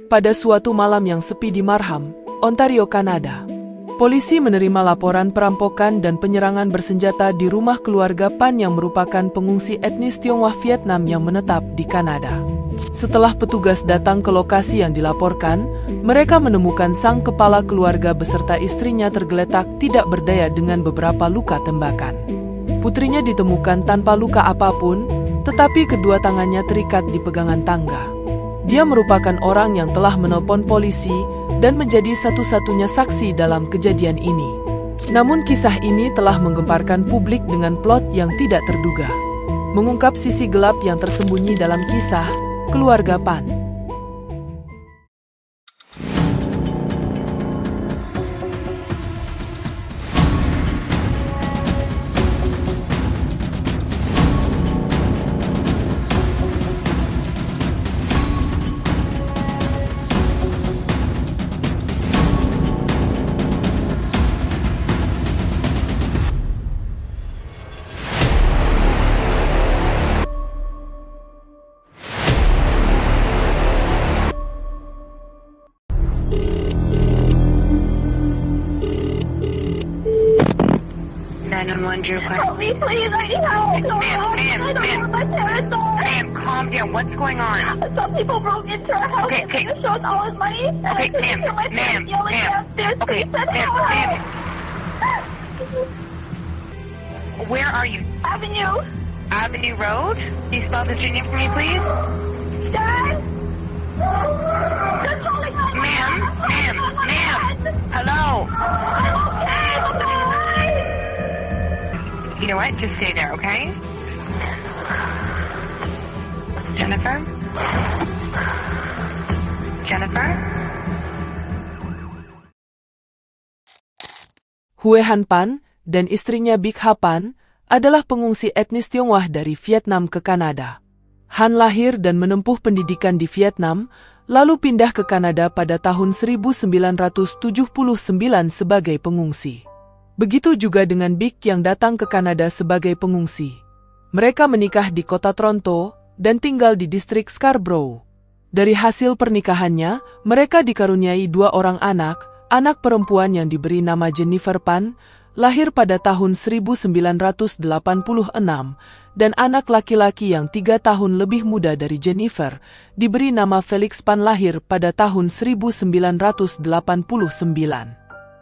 Pada suatu malam yang sepi di Markham, Ontario, Kanada, polisi menerima laporan perampokan dan penyerangan bersenjata di rumah keluarga Pan yang merupakan pengungsi etnis Tionghoa Vietnam yang menetap di Kanada. Setelah petugas datang ke lokasi yang dilaporkan, mereka menemukan sang kepala keluarga beserta istrinya tergeletak tidak berdaya dengan beberapa luka tembakan. Putrinya ditemukan tanpa luka apapun, tetapi kedua tangannya terikat di pegangan tangga. Dia merupakan orang yang telah menelpon polisi dan menjadi satu-satunya saksi dalam kejadian ini. Namun kisah ini telah menggemparkan publik dengan plot yang tidak terduga, mengungkap sisi gelap yang tersembunyi dalam kisah keluarga Pan. Help me, please. I need help. I don't know my parents are. Ma'am, calm down. What's going on? Some people broke into our house and tried to show us all his money. And I could hear my parents yelling downstairs. Okay, Please send help. ma'am. Where are you? Avenue. Avenue Road? Can you spell the street name for me, please? Dad? They're calling my Ma'am. Hello? I'm okay. I'm okay. You know what? Just stay there, okay? Jennifer? Hue Han Pan dan istrinya Big Ha Pan adalah pengungsi etnis Tionghoa dari Vietnam ke Kanada. Han lahir dan menempuh pendidikan di Vietnam, lalu pindah ke Kanada pada tahun 1979 sebagai pengungsi. Begitu juga dengan Big yang datang ke Kanada sebagai pengungsi. Mereka menikah di kota Toronto dan tinggal di distrik Scarborough. Dari hasil pernikahannya, mereka dikaruniai 2 orang anak perempuan yang diberi nama Jennifer Pan, lahir pada tahun 1986, dan anak laki-laki yang 3 tahun lebih muda dari Jennifer, diberi nama Felix Pan, lahir pada tahun 1989.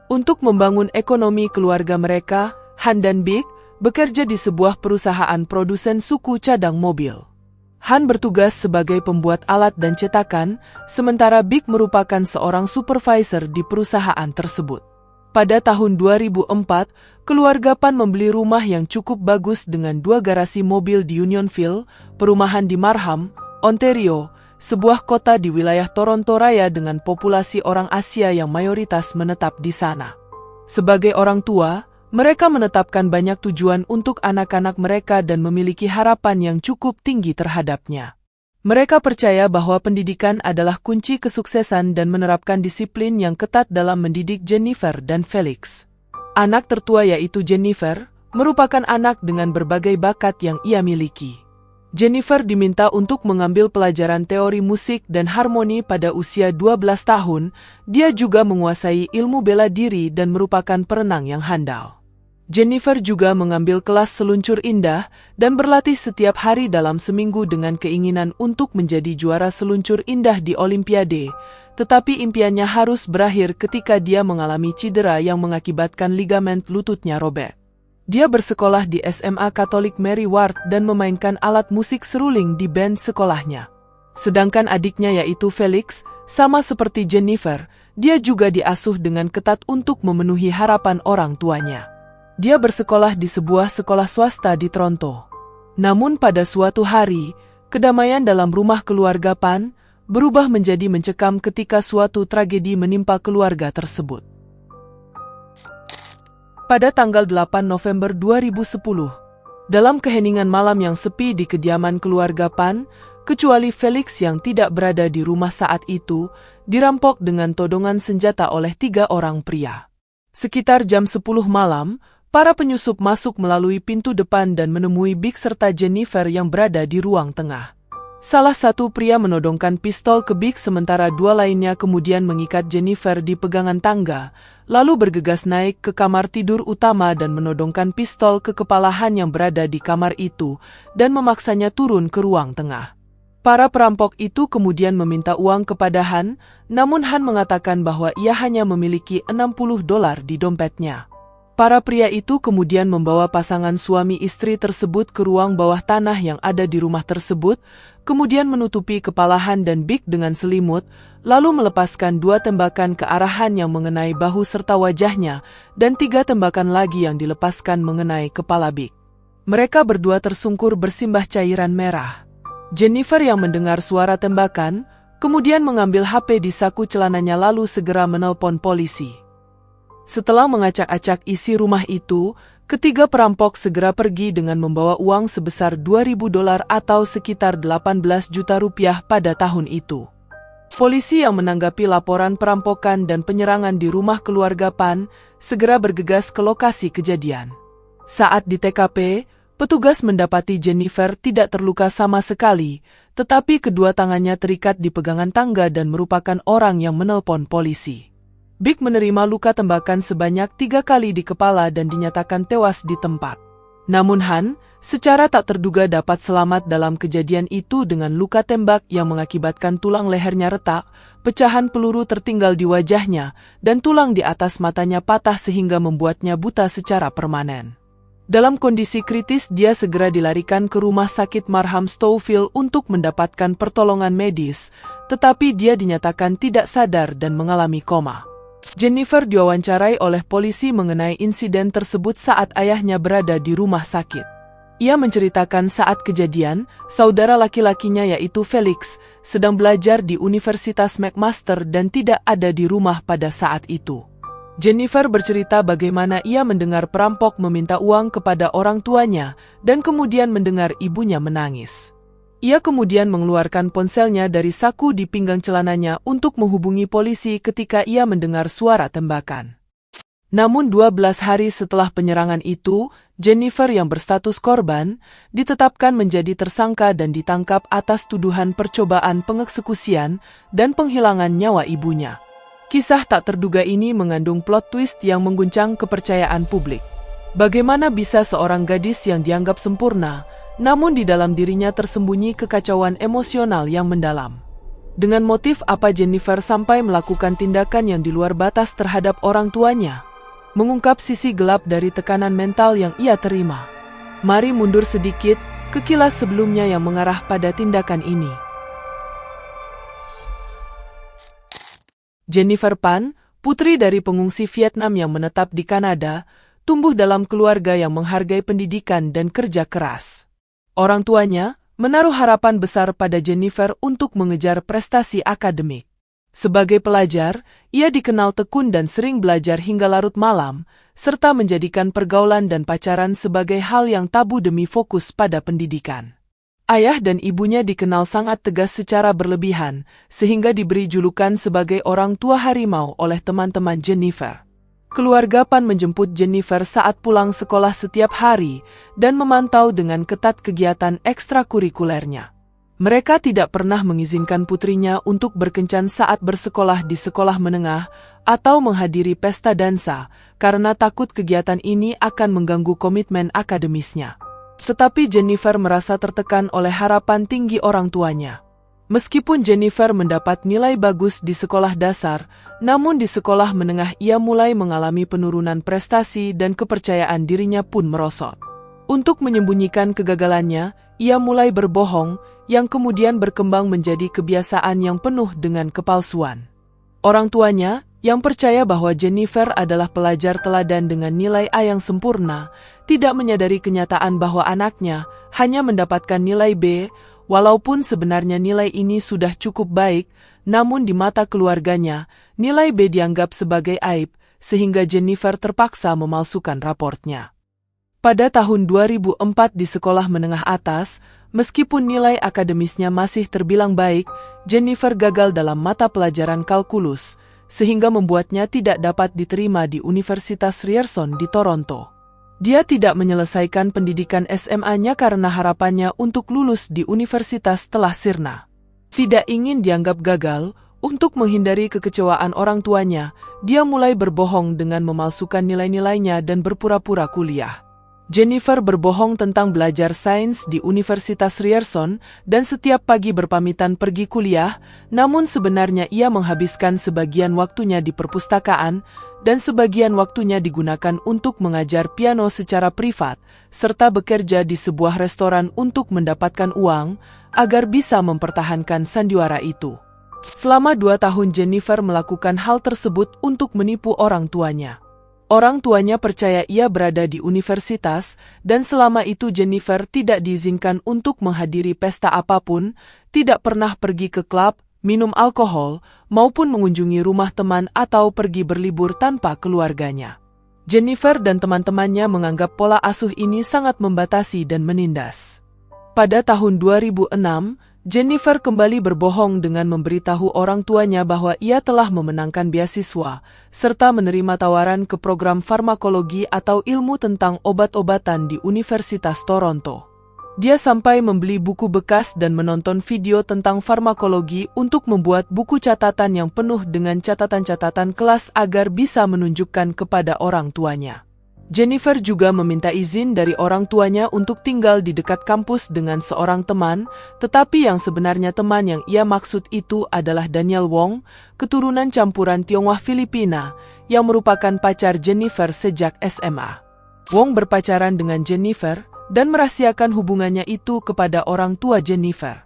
Untuk membangun ekonomi keluarga mereka, Han dan Big bekerja di sebuah perusahaan produsen suku cadang mobil. Han bertugas sebagai pembuat alat dan cetakan, sementara Big merupakan seorang supervisor di perusahaan tersebut. Pada tahun 2004, keluarga Pan membeli rumah yang cukup bagus dengan 2 garasi mobil di Unionville, perumahan di Markham, Ontario, sebuah kota di wilayah Toronto Raya dengan populasi orang Asia yang mayoritas menetap di sana. Sebagai orang tua, mereka menetapkan banyak tujuan untuk anak-anak mereka dan memiliki harapan yang cukup tinggi terhadapnya. Mereka percaya bahwa pendidikan adalah kunci kesuksesan dan menerapkan disiplin yang ketat dalam mendidik Jennifer dan Felix. Anak tertua yaitu Jennifer, merupakan anak dengan berbagai bakat yang ia miliki. Jennifer diminta untuk mengambil pelajaran teori musik dan harmoni pada usia 12 tahun. Dia juga menguasai ilmu bela diri dan merupakan perenang yang handal. Jennifer juga mengambil kelas seluncur indah dan berlatih setiap hari dalam seminggu dengan keinginan untuk menjadi juara seluncur indah di Olimpiade, tetapi impiannya harus berakhir ketika dia mengalami cedera yang mengakibatkan ligamen lututnya robek. Dia bersekolah di SMA Katolik Mary Ward dan memainkan alat musik seruling di band sekolahnya. Sedangkan adiknya yaitu Felix, sama seperti Jennifer, dia juga diasuh dengan ketat untuk memenuhi harapan orang tuanya. Dia bersekolah di sebuah sekolah swasta di Toronto. Namun pada suatu hari, kedamaian dalam rumah keluarga Pan berubah menjadi mencekam ketika suatu tragedi menimpa keluarga tersebut. Pada tanggal 8 November 2010, dalam keheningan malam yang sepi di kediaman keluarga Pan, kecuali Felix yang tidak berada di rumah saat itu, dirampok dengan todongan senjata oleh 3 orang pria. Sekitar jam 10 malam, para penyusup masuk melalui pintu depan dan menemui Big serta Jennifer yang berada di ruang tengah. Salah satu pria menodongkan pistol ke Big sementara dua lainnya kemudian mengikat Jennifer di pegangan tangga, lalu bergegas naik ke kamar tidur utama dan menodongkan pistol ke kepala Han yang berada di kamar itu dan memaksanya turun ke ruang tengah. Para perampok itu kemudian meminta uang kepada Han, namun Han mengatakan bahwa ia hanya memiliki $60 di dompetnya. Para pria itu kemudian membawa pasangan suami istri tersebut ke ruang bawah tanah yang ada di rumah tersebut, kemudian menutupi kepala Han dan Big dengan selimut, lalu melepaskan 2 tembakan ke arah Han yang mengenai bahu serta wajahnya, dan 3 tembakan lagi yang dilepaskan mengenai kepala Big. Mereka berdua tersungkur bersimbah cairan merah. Jennifer yang mendengar suara tembakan, kemudian mengambil HP di saku celananya lalu segera menelpon polisi. Setelah mengacak-acak isi rumah itu, ketiga perampok segera pergi dengan membawa uang sebesar $2.000 atau sekitar 18 juta rupiah pada tahun itu. Polisi yang menanggapi laporan perampokan dan penyerangan di rumah keluarga Pan segera bergegas ke lokasi kejadian. Saat di TKP, petugas mendapati Jennifer tidak terluka sama sekali, tetapi kedua tangannya terikat di pegangan tangga dan merupakan orang yang menelpon polisi. Big menerima luka tembakan sebanyak 3 kali di kepala dan dinyatakan tewas di tempat. Namun Han, secara tak terduga dapat selamat dalam kejadian itu dengan luka tembak yang mengakibatkan tulang lehernya retak, pecahan peluru tertinggal di wajahnya, dan tulang di atas matanya patah sehingga membuatnya buta secara permanen. Dalam kondisi kritis dia segera dilarikan ke rumah sakit Marham Stouffville untuk mendapatkan pertolongan medis, tetapi dia dinyatakan tidak sadar dan mengalami koma. Jennifer diwawancarai oleh polisi mengenai insiden tersebut saat ayahnya berada di rumah sakit. Ia menceritakan saat kejadian, saudara laki-lakinya yaitu Felix, sedang belajar di Universitas McMaster dan tidak ada di rumah pada saat itu. Jennifer bercerita bagaimana ia mendengar perampok meminta uang kepada orang tuanya dan kemudian mendengar ibunya menangis. Ia kemudian mengeluarkan ponselnya dari saku di pinggang celananya untuk menghubungi polisi ketika ia mendengar suara tembakan. Namun 12 hari setelah penyerangan itu, Jennifer yang berstatus korban ditetapkan menjadi tersangka dan ditangkap atas tuduhan percobaan pengeksekusian dan penghilangan nyawa ibunya. Kisah tak terduga ini mengandung plot twist yang mengguncang kepercayaan publik. Bagaimana bisa seorang gadis yang dianggap sempurna, namun di dalam dirinya tersembunyi kekacauan emosional yang mendalam? Dengan motif apa Jennifer sampai melakukan tindakan yang di luar batas terhadap orang tuanya? Mengungkap sisi gelap dari tekanan mental yang ia terima. Mari mundur sedikit ke kilas sebelumnya yang mengarah pada tindakan ini. Jennifer Pan, putri dari pengungsi Vietnam yang menetap di Kanada, tumbuh dalam keluarga yang menghargai pendidikan dan kerja keras. Orang tuanya menaruh harapan besar pada Jennifer untuk mengejar prestasi akademik. Sebagai pelajar, ia dikenal tekun dan sering belajar hingga larut malam, serta menjadikan pergaulan dan pacaran sebagai hal yang tabu demi fokus pada pendidikan. Ayah dan ibunya dikenal sangat tegas secara berlebihan, sehingga diberi julukan sebagai orang tua harimau oleh teman-teman Jennifer. Keluarga Pan menjemput Jennifer saat pulang sekolah setiap hari dan memantau dengan ketat kegiatan ekstrakurikulernya. Mereka tidak pernah mengizinkan putrinya untuk berkencan saat bersekolah di sekolah menengah atau menghadiri pesta dansa, karena takut kegiatan ini akan mengganggu komitmen akademisnya. Tetapi Jennifer merasa tertekan oleh harapan tinggi orang tuanya. Meskipun Jennifer mendapat nilai bagus di sekolah dasar, namun di sekolah menengah ia mulai mengalami penurunan prestasi dan kepercayaan dirinya pun merosot. Untuk menyembunyikan kegagalannya, ia mulai berbohong, yang kemudian berkembang menjadi kebiasaan yang penuh dengan kepalsuan. Orang tuanya, yang percaya bahwa Jennifer adalah pelajar teladan dengan nilai A yang sempurna, tidak menyadari kenyataan bahwa anaknya hanya mendapatkan nilai B, walaupun sebenarnya nilai ini sudah cukup baik, namun di mata keluarganya, nilai B dianggap sebagai aib, sehingga Jennifer terpaksa memalsukan raportnya. Pada tahun 2004 di sekolah menengah atas, meskipun nilai akademisnya masih terbilang baik, Jennifer gagal dalam mata pelajaran kalkulus, sehingga membuatnya tidak dapat diterima di Universitas Ryerson di Toronto. Dia tidak menyelesaikan pendidikan SMA-nya karena harapannya untuk lulus di universitas telah sirna. Tidak ingin dianggap gagal, untuk menghindari kekecewaan orang tuanya, dia mulai berbohong dengan memalsukan nilai-nilainya dan berpura-pura kuliah. Jennifer berbohong tentang belajar sains di Universitas Ryerson dan setiap pagi berpamitan pergi kuliah, namun sebenarnya ia menghabiskan sebagian waktunya di perpustakaan dan sebagian waktunya digunakan untuk mengajar piano secara privat, serta bekerja di sebuah restoran untuk mendapatkan uang agar bisa mempertahankan sandiwara itu. Selama 2 tahun Jennifer melakukan hal tersebut untuk menipu orang tuanya. Orang tuanya percaya ia berada di universitas, dan selama itu Jennifer tidak diizinkan untuk menghadiri pesta apapun, tidak pernah pergi ke klub, minum alkohol, maupun mengunjungi rumah teman atau pergi berlibur tanpa keluarganya. Jennifer dan teman-temannya menganggap pola asuh ini sangat membatasi dan menindas. Pada tahun 2006, Jennifer kembali berbohong dengan memberitahu orang tuanya bahwa ia telah memenangkan beasiswa, serta menerima tawaran ke program farmakologi atau ilmu tentang obat-obatan di Universitas Toronto. Dia sampai membeli buku bekas dan menonton video tentang farmakologi untuk membuat buku catatan yang penuh dengan catatan-catatan kelas agar bisa menunjukkan kepada orang tuanya. Jennifer juga meminta izin dari orang tuanya untuk tinggal di dekat kampus dengan seorang teman, tetapi yang sebenarnya teman yang ia maksud itu adalah Daniel Wong, keturunan campuran Tionghoa Filipina, yang merupakan pacar Jennifer sejak SMA. Wong berpacaran dengan Jennifer dan merahasiakan hubungannya itu kepada orang tua Jennifer.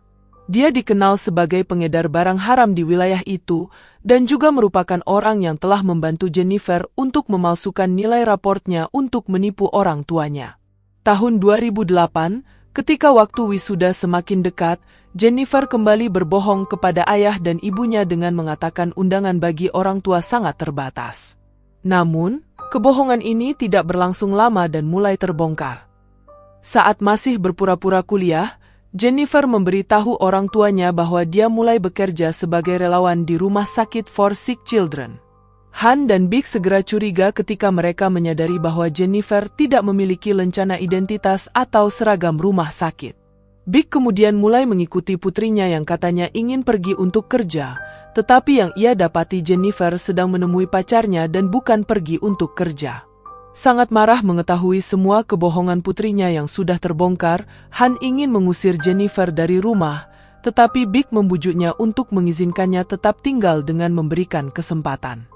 Dia dikenal sebagai pengedar barang haram di wilayah itu dan juga merupakan orang yang telah membantu Jennifer untuk memalsukan nilai raportnya untuk menipu orang tuanya. Tahun 2008, ketika waktu wisuda semakin dekat, Jennifer kembali berbohong kepada ayah dan ibunya dengan mengatakan undangan bagi orang tua sangat terbatas. Namun, kebohongan ini tidak berlangsung lama dan mulai terbongkar. Saat masih berpura-pura kuliah, Jennifer memberitahu orang tuanya bahwa dia mulai bekerja sebagai relawan di rumah sakit for sick children. Han dan Big segera curiga ketika mereka menyadari bahwa Jennifer tidak memiliki lencana identitas atau seragam rumah sakit. Big kemudian mulai mengikuti putrinya yang katanya ingin pergi untuk kerja, tetapi yang ia dapati Jennifer sedang menemui pacarnya dan bukan pergi untuk kerja. Sangat marah mengetahui semua kebohongan putrinya yang sudah terbongkar, Han ingin mengusir Jennifer dari rumah, tetapi Big membujuknya untuk mengizinkannya tetap tinggal dengan memberikan kesempatan.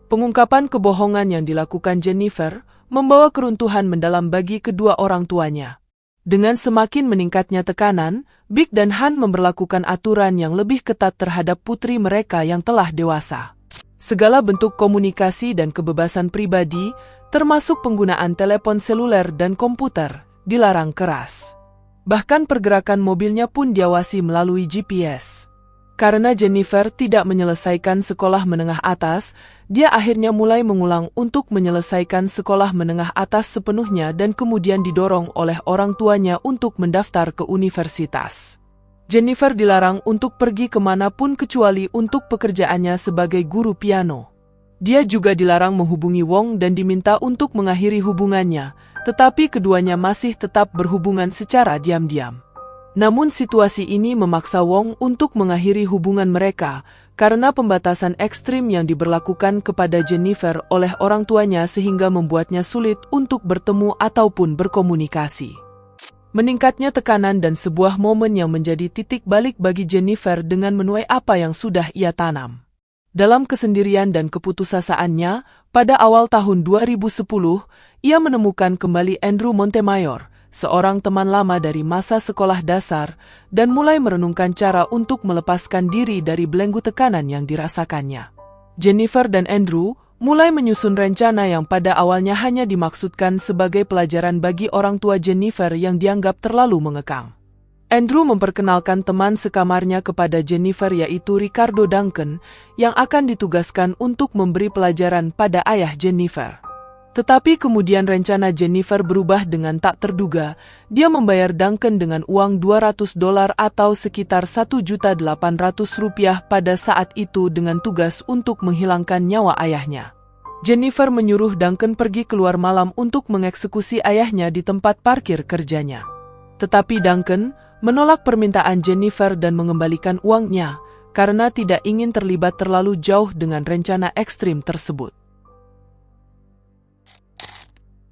Pengungkapan kebohongan yang dilakukan Jennifer membawa keruntuhan mendalam bagi kedua orang tuanya. Dengan semakin meningkatnya tekanan, Big dan Han memberlakukan aturan yang lebih ketat terhadap putri mereka yang telah dewasa. Segala bentuk komunikasi dan kebebasan pribadi, termasuk penggunaan telepon seluler dan komputer, dilarang keras. Bahkan pergerakan mobilnya pun diawasi melalui GPS. Karena Jennifer tidak menyelesaikan sekolah menengah atas, dia akhirnya mulai mengulang untuk menyelesaikan sekolah menengah atas sepenuhnya dan kemudian didorong oleh orang tuanya untuk mendaftar ke universitas. Jennifer dilarang untuk pergi kemanapun kecuali untuk pekerjaannya sebagai guru piano. Dia juga dilarang menghubungi Wong dan diminta untuk mengakhiri hubungannya, tetapi keduanya masih tetap berhubungan secara diam-diam. Namun situasi ini memaksa Wong untuk mengakhiri hubungan mereka karena pembatasan ekstrim yang diberlakukan kepada Jennifer oleh orang tuanya sehingga membuatnya sulit untuk bertemu ataupun berkomunikasi. Meningkatnya tekanan dan sebuah momen yang menjadi titik balik bagi Jennifer dengan menuai apa yang sudah ia tanam. Dalam kesendirian dan keputusasaannya, pada awal tahun 2010, ia menemukan kembali Andrew Montemayor, seorang teman lama dari masa sekolah dasar, dan mulai merenungkan cara untuk melepaskan diri dari belenggu tekanan yang dirasakannya. Jennifer dan Andrew mulai menyusun rencana yang pada awalnya hanya dimaksudkan sebagai pelajaran bagi orang tua Jennifer yang dianggap terlalu mengekang. Andrew memperkenalkan teman sekamarnya kepada Jennifer yaitu Ricardo Duncan yang akan ditugaskan untuk memberi pelajaran pada ayah Jennifer. Tetapi kemudian rencana Jennifer berubah dengan tak terduga. Dia membayar Duncan dengan uang $200 atau sekitar Rp1.800.000 pada saat itu dengan tugas untuk menghilangkan nyawa ayahnya. Jennifer menyuruh Duncan pergi keluar malam untuk mengeksekusi ayahnya di tempat parkir kerjanya. Tetapi Duncan menolak permintaan Jennifer dan mengembalikan uangnya karena tidak ingin terlibat terlalu jauh dengan rencana ekstrim tersebut.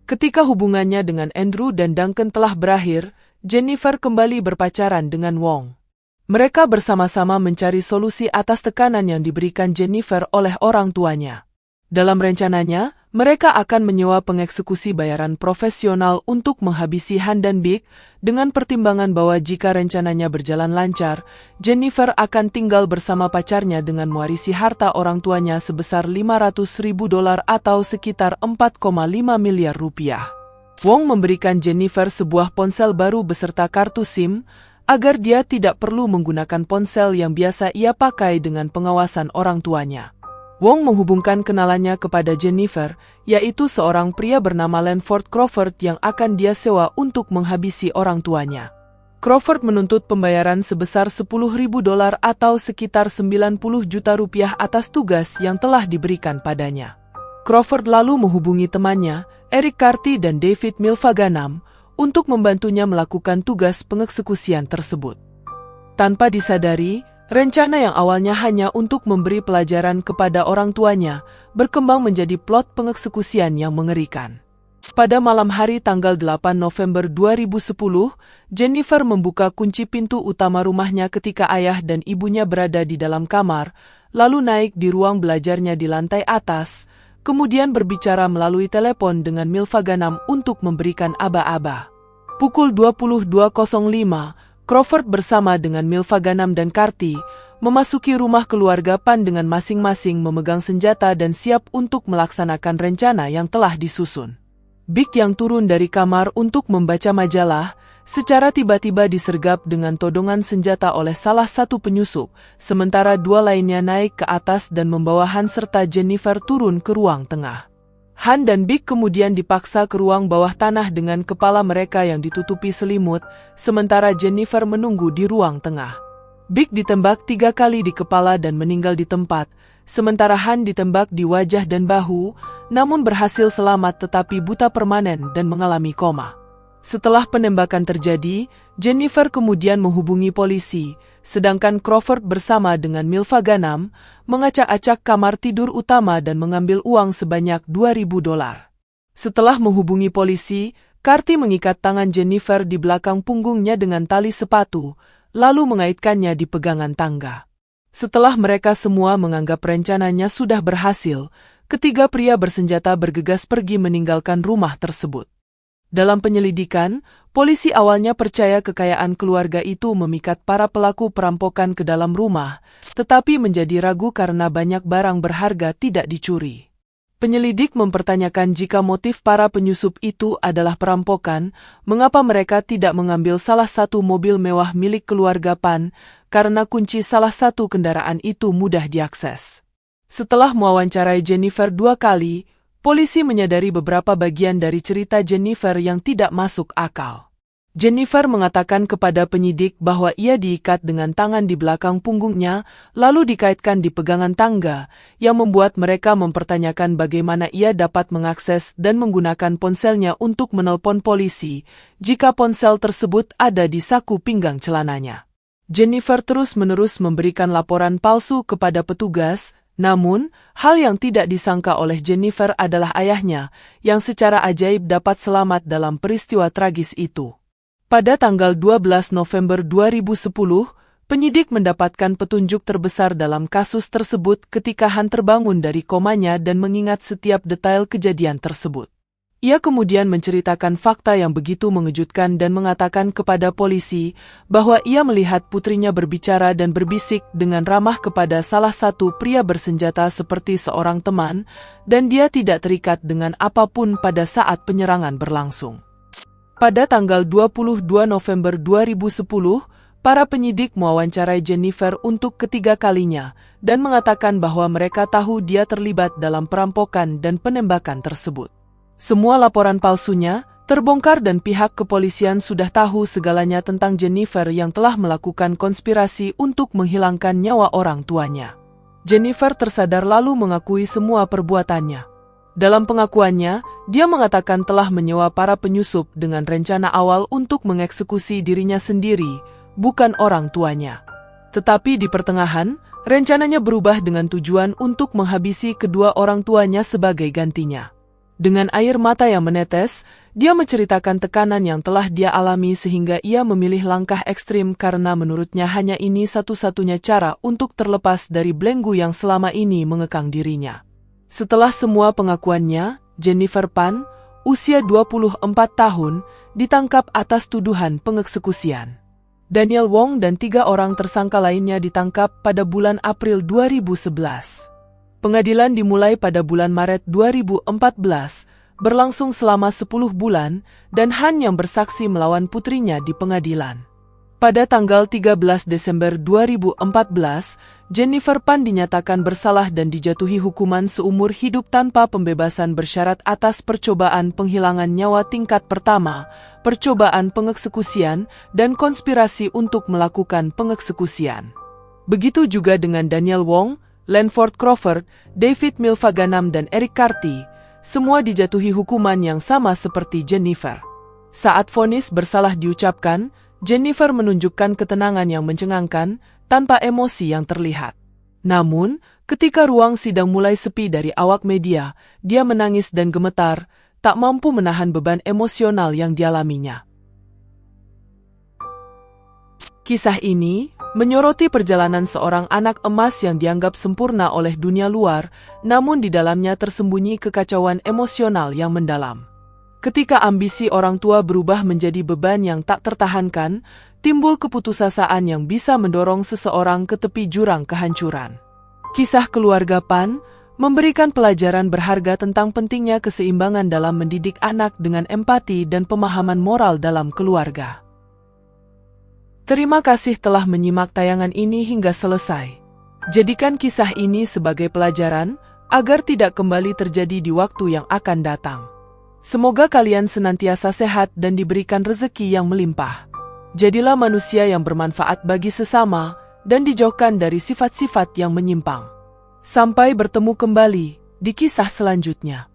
Ketika hubungannya dengan Andrew dan Duncan telah berakhir, Jennifer kembali berpacaran dengan Wong. Mereka bersama-sama mencari solusi atas tekanan yang diberikan Jennifer oleh orang tuanya. Dalam rencananya, mereka akan menyewa pengeksekusi bayaran profesional untuk menghabisi Han dan Big, dengan pertimbangan bahwa jika rencananya berjalan lancar, Jennifer akan tinggal bersama pacarnya dengan mewarisi harta orang tuanya sebesar $500.000 atau sekitar 4,5 miliar rupiah. Wong memberikan Jennifer sebuah ponsel baru beserta kartu SIM, agar dia tidak perlu menggunakan ponsel yang biasa ia pakai dengan pengawasan orang tuanya. Wong menghubungkan kenalannya kepada Jennifer, yaitu seorang pria bernama Lanford Crawford yang akan dia sewa untuk menghabisi orang tuanya. Crawford menuntut pembayaran sebesar $10.000 atau sekitar 90 juta rupiah atas tugas yang telah diberikan padanya. Crawford lalu menghubungi temannya, Eric Carty dan David Milvaganam, untuk membantunya melakukan tugas pengeksekusian tersebut. Tanpa disadari, rencana yang awalnya hanya untuk memberi pelajaran kepada orang tuanya, berkembang menjadi plot pengeksekusian yang mengerikan. Pada malam hari tanggal 8 November 2010, Jennifer membuka kunci pintu utama rumahnya ketika ayah dan ibunya berada di dalam kamar, lalu naik di ruang belajarnya di lantai atas, kemudian berbicara melalui telepon dengan Milvaganam untuk memberikan aba-aba. Pukul 22.05, Crawford bersama dengan Milvaganam dan Carty memasuki rumah keluarga Pan dengan masing-masing memegang senjata dan siap untuk melaksanakan rencana yang telah disusun. Big yang turun dari kamar untuk membaca majalah, secara tiba-tiba disergap dengan todongan senjata oleh salah satu penyusup, sementara dua lainnya naik ke atas dan membawa Han serta Jennifer turun ke ruang tengah. Han dan Big kemudian dipaksa ke ruang bawah tanah dengan kepala mereka yang ditutupi selimut, sementara Jennifer menunggu di ruang tengah. Big ditembak 3 kali di kepala dan meninggal di tempat, sementara Han ditembak di wajah dan bahu, namun berhasil selamat tetapi buta permanen dan mengalami koma. Setelah penembakan terjadi, Jennifer kemudian menghubungi polisi, sedangkan Crawford bersama dengan Milvaganam mengacak-acak kamar tidur utama dan mengambil uang sebanyak $2.000. Setelah menghubungi polisi, Carty mengikat tangan Jennifer di belakang punggungnya dengan tali sepatu, lalu mengaitkannya di pegangan tangga. Setelah mereka semua menganggap rencananya sudah berhasil, ketiga pria bersenjata bergegas pergi meninggalkan rumah tersebut. Dalam penyelidikan, polisi awalnya percaya kekayaan keluarga itu memikat para pelaku perampokan ke dalam rumah, tetapi menjadi ragu karena banyak barang berharga tidak dicuri. Penyelidik mempertanyakan jika motif para penyusup itu adalah perampokan, mengapa mereka tidak mengambil salah satu mobil mewah milik keluarga Pan, karena kunci salah satu kendaraan itu mudah diakses. Setelah mewawancarai Jennifer 2 kali, polisi menyadari beberapa bagian dari cerita Jennifer yang tidak masuk akal. Jennifer mengatakan kepada penyidik bahwa ia diikat dengan tangan di belakang punggungnya, lalu dikaitkan di pegangan tangga, yang membuat mereka mempertanyakan bagaimana ia dapat mengakses dan menggunakan ponselnya untuk menelpon polisi, jika ponsel tersebut ada di saku pinggang celananya. Jennifer terus-menerus memberikan laporan palsu kepada petugas, namun, hal yang tidak disangka oleh Jennifer adalah ayahnya, yang secara ajaib dapat selamat dalam peristiwa tragis itu. Pada tanggal 12 November 2010, penyidik mendapatkan petunjuk terbesar dalam kasus tersebut ketika Han terbangun dari komanya dan mengingat setiap detail kejadian tersebut. Ia kemudian menceritakan fakta yang begitu mengejutkan dan mengatakan kepada polisi bahwa ia melihat putrinya berbicara dan berbisik dengan ramah kepada salah satu pria bersenjata seperti seorang teman, dan dia tidak terikat dengan apapun pada saat penyerangan berlangsung. Pada tanggal 22 November 2010, para penyidik mewawancarai Jennifer untuk ketiga kalinya dan mengatakan bahwa mereka tahu dia terlibat dalam perampokan dan penembakan tersebut. Semua laporan palsunya terbongkar dan pihak kepolisian sudah tahu segalanya tentang Jennifer yang telah melakukan konspirasi untuk menghilangkan nyawa orang tuanya. Jennifer tersadar lalu mengakui semua perbuatannya. Dalam pengakuannya, dia mengatakan telah menyewa para penyusup dengan rencana awal untuk mengeksekusi dirinya sendiri, bukan orang tuanya. Tetapi di pertengahan, rencananya berubah dengan tujuan untuk menghabisi kedua orang tuanya sebagai gantinya. Dengan air mata yang menetes, dia menceritakan tekanan yang telah dia alami sehingga ia memilih langkah ekstrim karena menurutnya hanya ini satu-satunya cara untuk terlepas dari belenggu yang selama ini mengekang dirinya. Setelah semua pengakuannya, Jennifer Pan, usia 24 tahun, ditangkap atas tuduhan pengeksekusian. Daniel Wong dan 3 orang tersangka lainnya ditangkap pada bulan April 2011. Pengadilan dimulai pada bulan Maret 2014, berlangsung selama 10 bulan, dan Han yang bersaksi melawan putrinya di pengadilan. Pada tanggal 13 Desember 2014, Jennifer Pan dinyatakan bersalah dan dijatuhi hukuman seumur hidup tanpa pembebasan bersyarat atas percobaan penghilangan nyawa tingkat pertama, percobaan pengeksekusian, dan konspirasi untuk melakukan pengeksekusian. Begitu juga dengan Daniel Wong, Lanford Crawford, David Milvaganam, dan Eric Carty, semua dijatuhi hukuman yang sama seperti Jennifer. Saat vonis bersalah diucapkan, Jennifer menunjukkan ketenangan yang mencengangkan, tanpa emosi yang terlihat. Namun, ketika ruang sidang mulai sepi dari awak media, dia menangis dan gemetar, tak mampu menahan beban emosional yang dialaminya. Kisah ini menyoroti perjalanan seorang anak emas yang dianggap sempurna oleh dunia luar, namun di dalamnya tersembunyi kekacauan emosional yang mendalam. Ketika ambisi orang tua berubah menjadi beban yang tak tertahankan, timbul keputusasaan yang bisa mendorong seseorang ke tepi jurang kehancuran. Kisah keluarga Pan memberikan pelajaran berharga tentang pentingnya keseimbangan dalam mendidik anak dengan empati dan pemahaman moral dalam keluarga. Terima kasih telah menyimak tayangan ini hingga selesai. Jadikan kisah ini sebagai pelajaran agar tidak kembali terjadi di waktu yang akan datang. Semoga kalian senantiasa sehat dan diberikan rezeki yang melimpah. Jadilah manusia yang bermanfaat bagi sesama dan dijauhkan dari sifat-sifat yang menyimpang. Sampai bertemu kembali di kisah selanjutnya.